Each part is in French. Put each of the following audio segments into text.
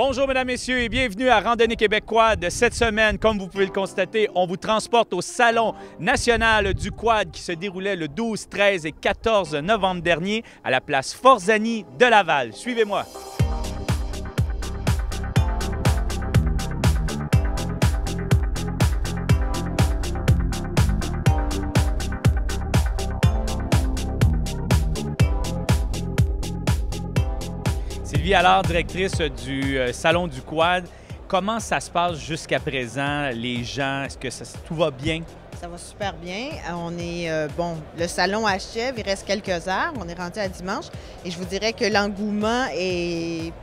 Bonjour mesdames, messieurs et bienvenue à Randonnée Québec Quad. Cette semaine, comme vous pouvez le constater, on vous transporte au Salon national du Quad qui se déroulait le 12, 13 et 14 novembre dernier à la place Forzani de Laval. Suivez-moi. Sylvie Allard, directrice du Salon du Quad. Comment ça se passe jusqu'à présent, les gens? Est-ce que tout va bien? Ça va super bien. On est, le salon achève, il reste quelques heures. On est rendu à dimanche et je vous dirais que l'engouement est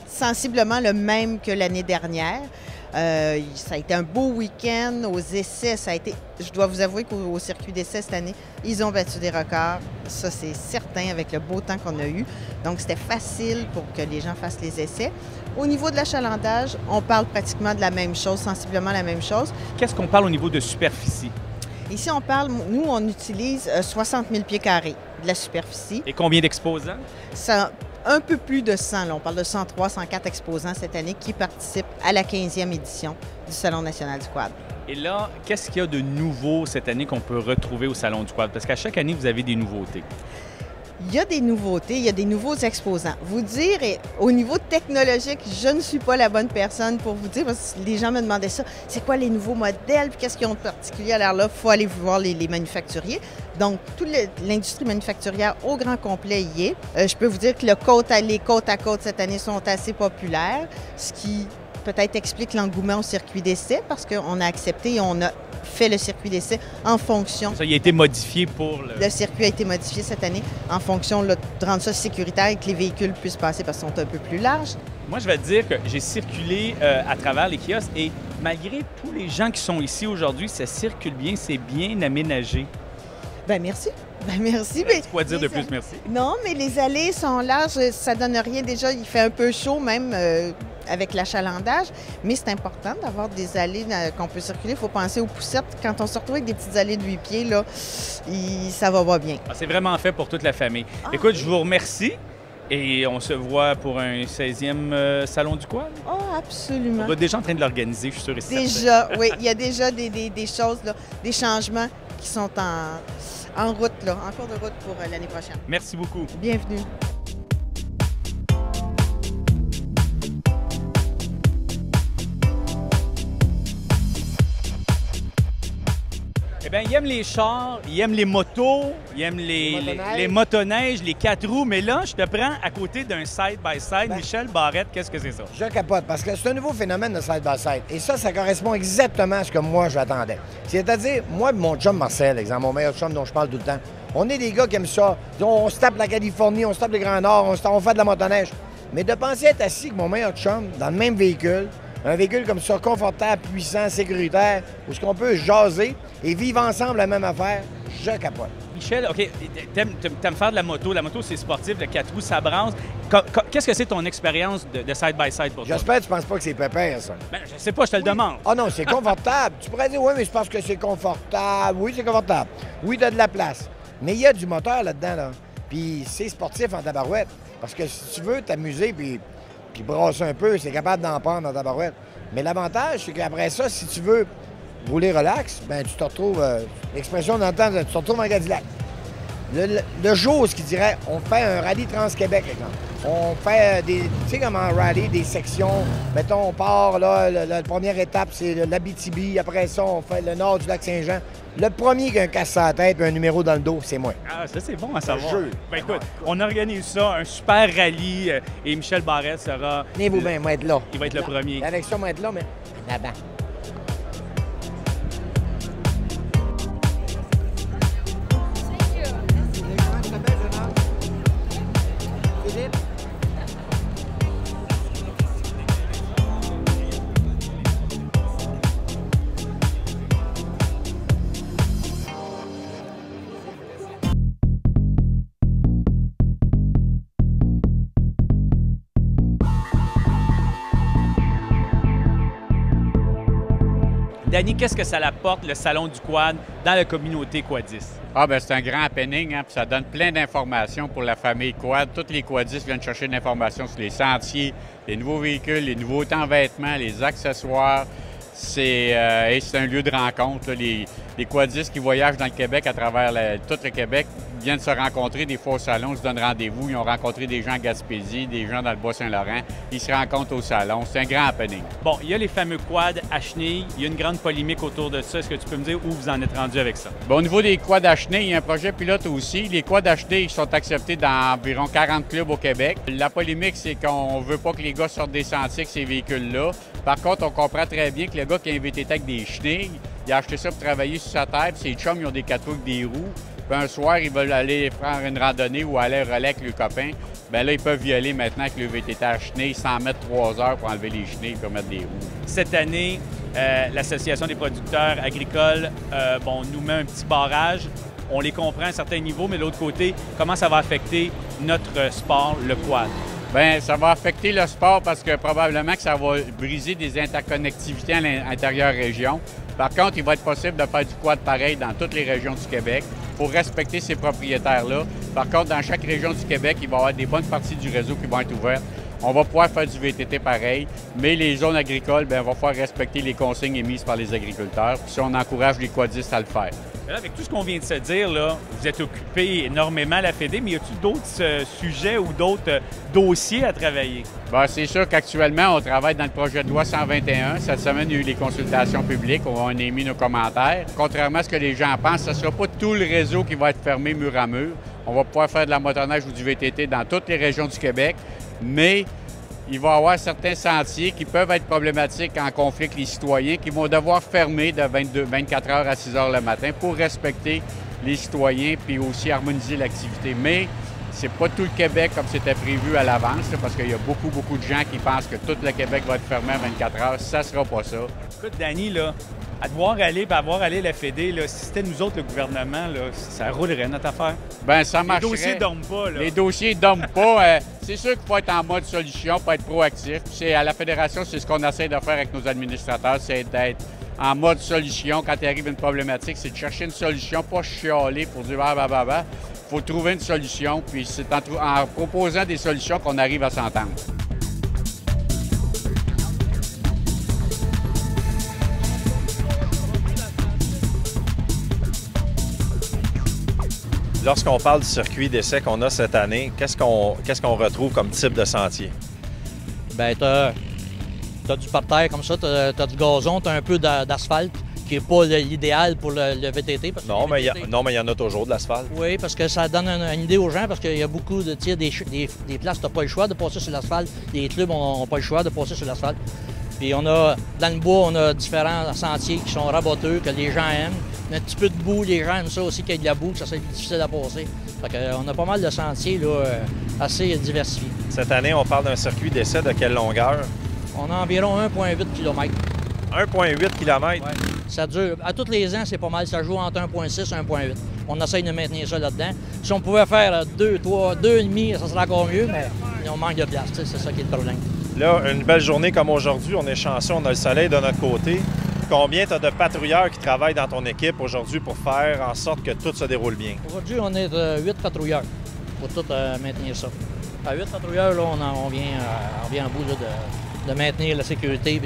sensiblement le même que l'année dernière. Ça a été un beau week-end. Aux essais, je dois vous avouer qu'au circuit d'essais cette année, ils ont battu des records. Ça, c'est certain avec le beau temps qu'on a eu. Donc, c'était facile pour que les gens fassent les essais. Au niveau de l'achalandage, on parle pratiquement de la même chose, sensiblement la même chose. Qu'est-ce qu'on parle au niveau de superficie? Ici, on utilise 60 000 pieds carrés de la superficie. Et combien d'exposants? Un peu plus de 100, là. On parle de 103, 104 exposants cette année qui participent à la 15e édition du Salon national du Quad. Et là, qu'est-ce qu'il y a de nouveau cette année qu'on peut retrouver au Salon du Quad? Parce qu'à chaque année, vous avez des nouveautés. Il y a des nouveautés, il y a des nouveaux exposants. Vous dire, au niveau technologique, je ne suis pas la bonne personne pour vous dire, parce que les gens me demandaient ça, c'est quoi les nouveaux modèles, puis qu'est-ce qu'ils ont de particulier? Alors là, il faut aller voir les manufacturiers. Donc, toute l'industrie manufacturière au grand complet y est. Je peux vous dire que les côtes à côte cette année sont assez populaires, ce qui peut-être explique l'engouement au circuit d'essai, parce qu'on a accepté et on a fait le circuit d'essai en fonction. Ça, il a été modifié pour Le circuit a été modifié cette année en fonction de rendre ça sécuritaire et que les véhicules puissent passer parce qu'ils sont un peu plus larges. Moi, je vais te dire que j'ai circulé à travers les kiosques et malgré tous les gens qui sont ici aujourd'hui, ça circule bien, c'est bien aménagé. Bien, merci. Bien, merci. Tu pourrais dire de plus, merci. Non, mais les allées sont larges, ça donne rien. Déjà, il fait un peu chaud même avec l'achalandage, mais c'est important d'avoir des allées qu'on peut circuler. Il faut penser aux poussettes. Quand on se retrouve avec des petites allées de 8 pieds, là, ça va pas bien. Ah, c'est vraiment fait pour toute la famille. Écoute, je vous remercie et on se voit pour un 16e Salon du Quad. Oh, absolument. On est déjà en train de l'organiser, je suis sûr et certain. Déjà, oui. Il y a déjà des choses, là, des changements qui sont en route, là, en cours de route pour l'année prochaine. Merci beaucoup. Bienvenue. Eh bien, il aime les chars, il aime les motos, il aime les motoneiges, les 4 roues, mais là, je te prends à côté d'un side-by-side. Michel Barrette, qu'est-ce que c'est ça? Je capote parce que c'est un nouveau phénomène de side-by-side. Et ça correspond exactement à ce que moi, j'attendais. C'est-à-dire, moi et mon chum Marcel, exemple, mon meilleur chum dont je parle tout le temps, on est des gars qui aiment ça. On se tape la Californie, on se tape le Grand Nord, on fait de la motoneige. Mais de penser être assis avec mon meilleur chum dans le même véhicule, un véhicule comme ça, confortable, puissant, sécuritaire, où ce qu'on peut jaser et vivre ensemble la même affaire, je capote. Michel, OK, t'aimes faire de la moto. La moto, c'est sportif, le 4 roues, ça brasse. Qu'est-ce que c'est ton expérience de side-by-side pour toi? J'espère que tu penses pas que c'est pépère, ça. Ben, je sais pas, je te le demande. Ah non, c'est confortable. Tu pourrais dire, oui, mais je pense que c'est confortable. Oui, c'est confortable. Oui, tu as de la place. Mais il y a du moteur là-dedans, là. Puis c'est sportif en tabarouette. Parce que si tu veux t'amuser puis brasser un peu, c'est capable d'en prendre en tabarouette. Mais l'avantage, c'est qu'après ça, si tu veux rouler relax, ben tu te retrouves, l'expression d'entend, tu te retrouves en Cadillac. Le jour, ce qui dirait, on fait un rallye Trans-Québec, exemple. On fait tu sais comme en rallye, des sections. Mettons, on part, là, la première étape, c'est l'Abitibi. Après ça, on fait le nord du lac Saint-Jean. Le premier qui a un casse à la tête et un numéro dans le dos, c'est moi. Ah, ça, c'est bon à savoir. Jeu. Ben écoute, on organise ça, un super rallye, et Michel Barrette sera... Tenez-vous bien, moi être là. Il va être le premier. L'élection va être là, mais en avant. Danny, qu'est-ce que ça apporte, le Salon du quad, dans la communauté quadiste? Ah ben c'est un grand happening, hein, puis ça donne plein d'informations pour la famille quad. Tous les quadistes viennent chercher de l'information sur les sentiers, les nouveaux véhicules, les nouveautés en vêtements, les accessoires. C'est un lieu de rencontre. Là. Les quadistes qui voyagent dans le Québec, à travers tout le Québec, viennent se rencontrer des fois au salon, se donnent rendez-vous. Ils ont rencontré des gens à Gaspésie, des gens dans le Bas-Saint-Laurent. Ils se rencontrent au salon. C'est un grand happening. Bon, il y a les fameux quads à chenilles. Il y a une grande polémique autour de ça. Est-ce que tu peux me dire où vous en êtes rendu avec ça? Bon, au niveau des quads à chenilles, il y a un projet pilote aussi. Les quads à chenilles sont acceptés dans environ 40 clubs au Québec. La polémique, c'est qu'on ne veut pas que les gars sortent des sentiers avec ces véhicules-là. Par contre, on comprend très bien que le gars qui a un VTT avec des chenilles, il a acheté ça pour travailler sur sa terre, puis ses chums, ils ont des 4 roues avec des roues. Puis un soir, ils veulent aller faire une randonnée ou aller relais avec leurs copains. Bien là, ils peuvent y aller maintenant avec le VTT à chenilles sans mettre 3 heures pour enlever les chenilles et mettre des roues. Cette année, l'Association des producteurs agricoles nous met un petit barrage. On les comprend à un certain niveau, mais de l'autre côté, comment ça va affecter notre sport, le quad? Bien, ça va affecter le sport parce que probablement que ça va briser des interconnectivités à l'intérieur région. Par contre, il va être possible de faire du quad pareil dans toutes les régions du Québec. Il faut respecter ces propriétaires-là. Par contre, dans chaque région du Québec, il va y avoir des bonnes parties du réseau qui vont être ouvertes. On va pouvoir faire du VTT pareil, mais les zones agricoles, bien, on va pouvoir respecter les consignes émises par les agriculteurs. Puis on encourage les quadistes à le faire. Là, avec tout ce qu'on vient de se dire, là, vous êtes occupé énormément à la Fédé, mais y a-t-il d'autres sujets ou d'autres dossiers à travailler? Bien, c'est sûr qu'actuellement, on travaille dans le projet de loi 121. Cette semaine, il y a eu les consultations publiques, on a émis nos commentaires. Contrairement à ce que les gens pensent, ce ne sera pas tout le réseau qui va être fermé mur à mur. On va pouvoir faire de la motoneige ou du VTT dans toutes les régions du Québec, mais il va y avoir certains sentiers qui peuvent être problématiques en conflit avec les citoyens, qui vont devoir fermer de 24 heures à 6 heures le matin pour respecter les citoyens puis aussi harmoniser l'activité. Mais c'est pas tout le Québec comme c'était prévu à l'avance, parce qu'il y a beaucoup de gens qui pensent que tout le Québec va être fermé à 24 heures. Ça sera pas ça. Écoute, Danny, là, à devoir aller, puis à voir aller la Fédé, là, si c'était nous autres, le gouvernement, là, ça roulerait notre affaire. Bien, ça marcherait. Les dossiers ne dorment pas, là. Les dossiers ne dorment pas. C'est sûr qu'il faut être en mode solution, pas être proactif. C'est à la Fédération, c'est ce qu'on essaie de faire avec nos administrateurs, c'est d'être en mode solution. Quand il arrive une problématique, c'est de chercher une solution, pas chialer pour dire « bah. Il faut trouver une solution, puis c'est en proposant des solutions qu'on arrive à s'entendre. Lorsqu'on parle du circuit d'essai qu'on a cette année, qu'est-ce qu'on retrouve comme type de sentier? Bien, t'as du parterre comme ça, t'as du gazon, t'as un peu d'asphalte, qui n'est pas l'idéal pour le VTT. Parce non, mais il y en a toujours de l'asphalte. Oui, parce que ça donne une idée aux gens, parce qu'il y a beaucoup de des places, tu n'as pas le choix de passer sur l'asphalte. Les clubs n'ont pas le choix de passer sur l'asphalte. Puis on a, dans le bois, on a différents sentiers qui sont raboteux, que les gens aiment. Un petit peu de boue, les gens aiment ça aussi, qu'il y ait de la boue, que ça soit difficile à passer. Fait qu'on a pas mal de sentiers là, assez diversifiés. Cette année, on parle d'un circuit d'essai de quelle longueur? On a environ 1,8 km. 1,8 km? Ouais. Ça dure. À tous les ans, c'est pas mal. Ça joue entre 1,6 et 1,8. On essaye de maintenir ça là-dedans. Si on pouvait faire 2, 3, 2,5, ça serait encore mieux, mais on manque de place. C'est ça qui est le problème. Là, une belle journée comme aujourd'hui, on est chanceux, on a le soleil de notre côté. Combien tu as de patrouilleurs qui travaillent dans ton équipe aujourd'hui pour faire en sorte que tout se déroule bien? Aujourd'hui, on est 8 patrouilleurs pour tout maintenir ça. À 8 patrouilleurs, là, on vient en bout là, de maintenir la sécurité et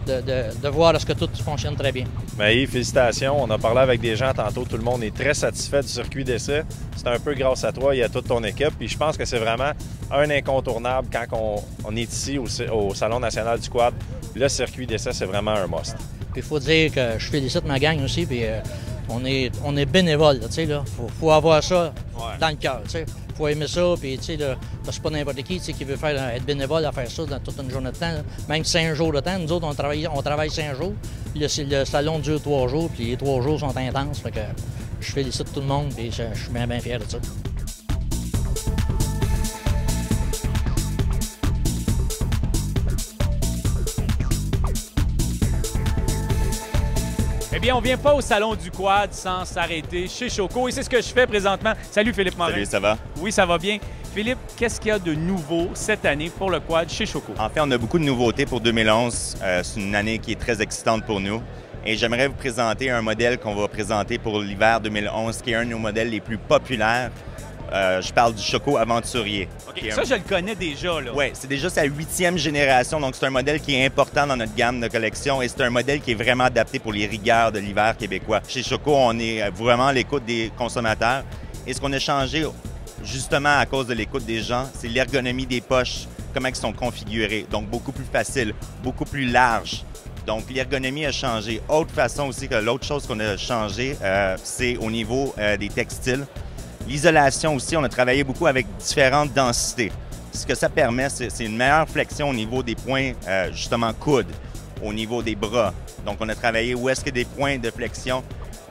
de voir est-ce que tout fonctionne très bien. Bien, félicitations. On a parlé avec des gens tantôt. Tout le monde est très satisfait du circuit d'essai. C'est un peu grâce à toi et à toute ton équipe. Puis je pense que c'est vraiment un incontournable quand on est ici au Salon national du quad. Le circuit d'essai, c'est vraiment un must. Puis il faut dire que je félicite ma gang aussi. Puis on est bénévole. Faut avoir ça dans le cœur. Il faut aimer ça, puis tu sais, c'est pas n'importe qui veut être bénévole à faire ça dans toute une journée de temps. Là. Même 5 jours de temps. Nous autres, on travaille 5 jours. Puis le salon dure 3 jours, puis les 3 jours sont intenses. Fait que je félicite tout le monde, puis je suis bien fier de ça. Eh bien, on ne vient pas au Salon du quad sans s'arrêter chez Choco. Et c'est ce que je fais présentement. Salut Philippe Morin. Salut, ça va? Oui, ça va bien. Philippe, qu'est-ce qu'il y a de nouveau cette année pour le quad chez Choco? En fait, on a beaucoup de nouveautés pour 2011. C'est une année qui est très excitante pour nous. Et j'aimerais vous présenter un modèle qu'on va présenter pour l'hiver 2011, qui est un de nos modèles les plus populaires. Je parle du Choco Aventurier. Okay, ça, je le connais déjà. Oui, c'est déjà sa 8e génération, donc c'est un modèle qui est important dans notre gamme de collection et c'est un modèle qui est vraiment adapté pour les rigueurs de l'hiver québécois. Chez Choco, on est vraiment à l'écoute des consommateurs et ce qu'on a changé, justement à cause de l'écoute des gens, c'est l'ergonomie des poches, comment elles sont configurées. Donc, beaucoup plus facile, beaucoup plus large. Donc, l'ergonomie a changé. Autre façon aussi que l'autre chose qu'on a changé, c'est au niveau des textiles. L'isolation aussi, on a travaillé beaucoup avec différentes densités. Ce que ça permet, c'est une meilleure flexion au niveau des points, justement, coudes, au niveau des bras. Donc, on a travaillé où est-ce que des points de flexion,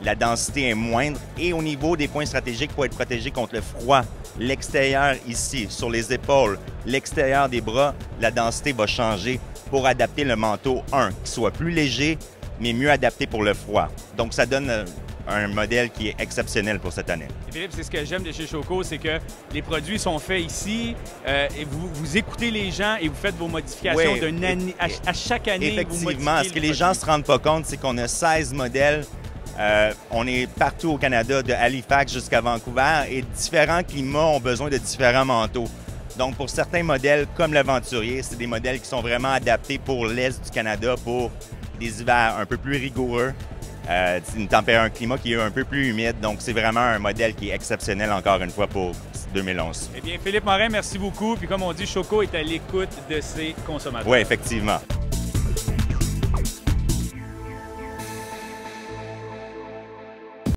la densité est moindre. Et au niveau des points stratégiques pour être protégé contre le froid, l'extérieur ici, sur les épaules, l'extérieur des bras, la densité va changer pour adapter le manteau, qui soit plus léger, mais mieux adapté pour le froid. Donc, ça donne un modèle qui est exceptionnel pour cette année. Et Philippe, c'est ce que j'aime de chez Choco, c'est que les produits sont faits ici et vous écoutez les gens et vous faites vos modifications d'une année, à chaque année. Effectivement, ce que les gens ne se rendent pas compte, c'est qu'on a 16 modèles. On est partout au Canada, de Halifax jusqu'à Vancouver, et différents climats ont besoin de différents manteaux. Donc, pour certains modèles, comme l'Aventurier, c'est des modèles qui sont vraiment adaptés pour l'Est du Canada, pour des hivers un peu plus rigoureux. C'est un climat qui est un peu plus humide, donc c'est vraiment un modèle qui est exceptionnel encore une fois pour 2011. Eh bien, Philippe Morin, merci beaucoup. Puis comme on dit, Choco est à l'écoute de ses consommateurs. Oui, effectivement.